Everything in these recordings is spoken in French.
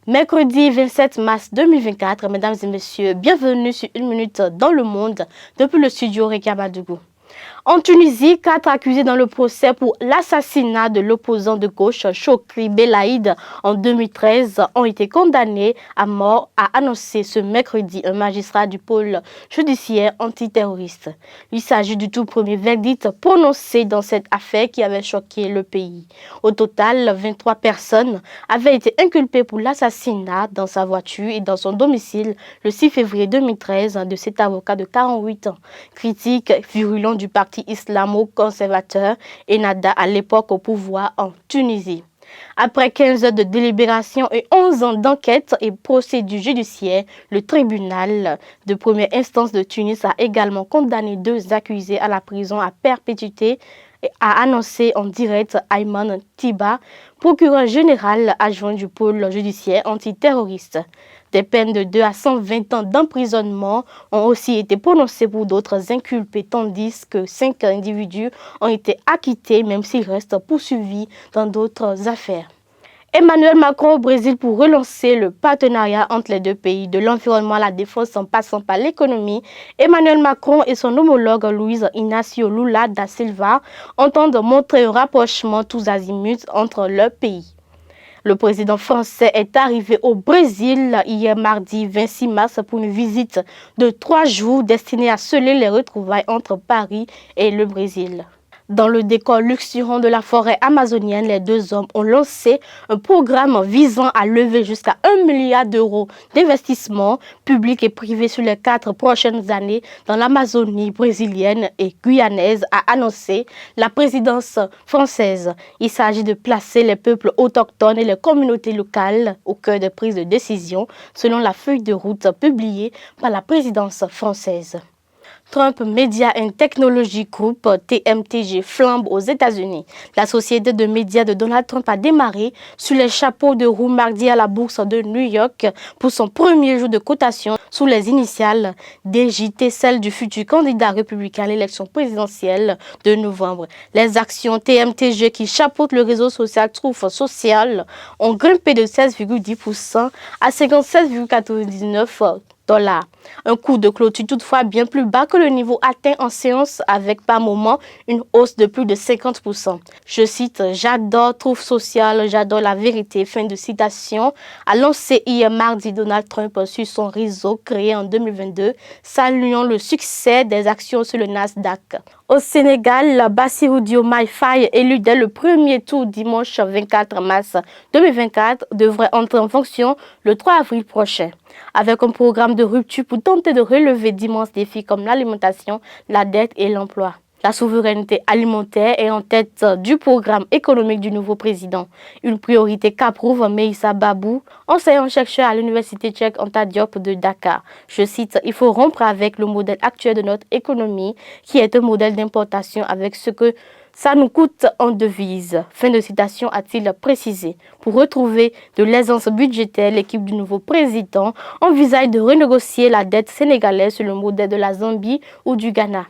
Mercredi 27 mars 2024, mesdames et messieurs, bienvenue sur Une Minute dans le Monde depuis le studio Rekamadougou. En Tunisie, 4 accusés dans le procès pour l'assassinat de l'opposant de gauche Chokri Belaïd en 2013 ont été condamnés à mort, a annoncé ce mercredi un magistrat du pôle judiciaire antiterroriste. Il s'agit du tout premier verdict prononcé dans cette affaire qui avait choqué le pays. Au total, 23 personnes avaient été inculpées pour l'assassinat dans sa voiture et dans son domicile le 6 février 2013 de cet avocat de 48 ans. Critique virulent du parti islamo-conservateur Ennahda à l'époque au pouvoir en Tunisie. Après 15 heures de délibération et 11 ans d'enquête et procédure judiciaire, le tribunal de première instance de Tunis a également condamné 2 accusés à la prison à perpétuité, a annoncé en direct Ayman Tiba, procureur général adjoint du pôle judiciaire antiterroriste. Des peines de 2 à 120 ans d'emprisonnement ont aussi été prononcées pour d'autres inculpés, tandis que 5 individus ont été acquittés, même s'ils restent poursuivis dans d'autres affaires. Emmanuel Macron au Brésil pour relancer le partenariat entre les deux pays, de l'environnement à la défense en passant par l'économie. Emmanuel Macron et son homologue Luiz Inácio Lula da Silva entendent montrer un rapprochement tous azimuts entre leurs pays. Le président français est arrivé au Brésil hier mardi 26 mars pour une visite de 3 jours destinée à sceller les retrouvailles entre Paris et le Brésil. Dans le décor luxuriant de la forêt amazonienne, les 2 hommes ont lancé un programme visant à lever jusqu'à 1 milliard d'euros d'investissements publics et privés sur les 4 prochaines années dans l'Amazonie brésilienne et guyanaise, a annoncé la présidence française. Il s'agit de placer les peuples autochtones et les communautés locales au cœur des prises de décision, selon la feuille de route publiée par la présidence française. Trump Media and Technology Group, TMTG, flambe aux États-Unis. La société de médias de Donald Trump a démarré sous les chapeaux de roue mardi à la bourse de New York pour son premier jour de cotation sous les initiales DJT, celle du futur candidat républicain à l'élection présidentielle de novembre. Les actions TMTG qui chapeautent le réseau social Truth Social ont grimpé de 16,10% à 57,99$. Un coût de clôture toutefois bien plus bas que le niveau atteint en séance avec par moment une hausse de plus de 50%. Je cite, « J'adore Truth Social, j'adore la vérité », fin de citation, a lancé hier mardi Donald Trump sur son réseau créé en 2022, saluant le succès des actions sur le Nasdaq. Au Sénégal, Bassirou Diomaye Faye, élu dès le premier tour dimanche 24 mars 2024, devrait entrer en fonction le 3 avril prochain, avec un programme de rupture pour tenter de relever d'immenses défis comme l'alimentation, la dette et l'emploi. La souveraineté alimentaire est en tête du programme économique du nouveau président, une priorité qu'approuve Meïssa Babou, enseignant-chercheur à l'université tchèque Anta Diop de Dakar. Je cite, « Il faut rompre avec le modèle actuel de notre économie qui est un modèle d'importation avec ce que ça nous coûte en devises », fin de citation, a-t-il précisé. Pour retrouver de l'aisance budgétaire, l'équipe du nouveau président envisage de renégocier la dette sénégalaise sur le modèle de la Zambie ou du Ghana.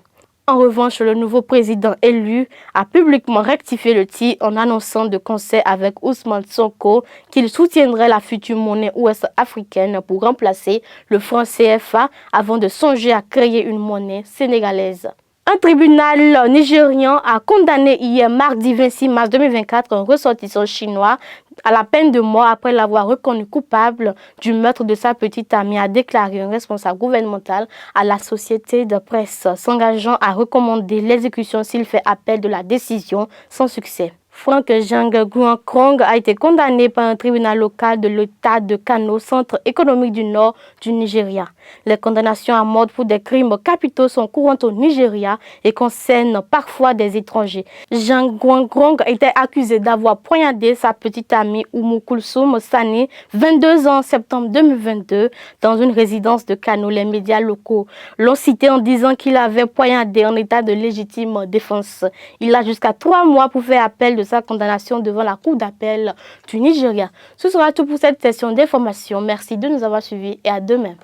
En revanche, le nouveau président élu a publiquement rectifié le tir en annonçant de concert avec Ousmane Sonko qu'il soutiendrait la future monnaie ouest-africaine pour remplacer le franc CFA avant de songer à créer une monnaie sénégalaise. Un tribunal nigérian a condamné hier mardi 26 mars 2024 un ressortissant chinois à la peine de mort après l'avoir reconnu coupable du meurtre de sa petite amie, a déclaré un responsable gouvernemental à la société de presse, s'engageant à recommander l'exécution s'il fait appel de la décision sans succès. Frank Jang Guang a été condamné par un tribunal local de l'État de Kano, centre économique du nord du Nigeria. Les condamnations à mort pour des crimes capitaux sont courantes au Nigeria et concernent parfois des étrangers. Jang Guang était accusé d'avoir poignardé sa petite amie Oumou Kulsoum Sani, 22 ans en septembre 2022, dans une résidence de Kano. Les médias locaux l'ont cité en disant qu'il avait poignardé en état de légitime défense. Il a jusqu'à 3 mois pour faire appel de sa condamnation devant la cour d'appel du Nigeria. Ce sera tout pour cette session d'information. Merci de nous avoir suivis et à demain.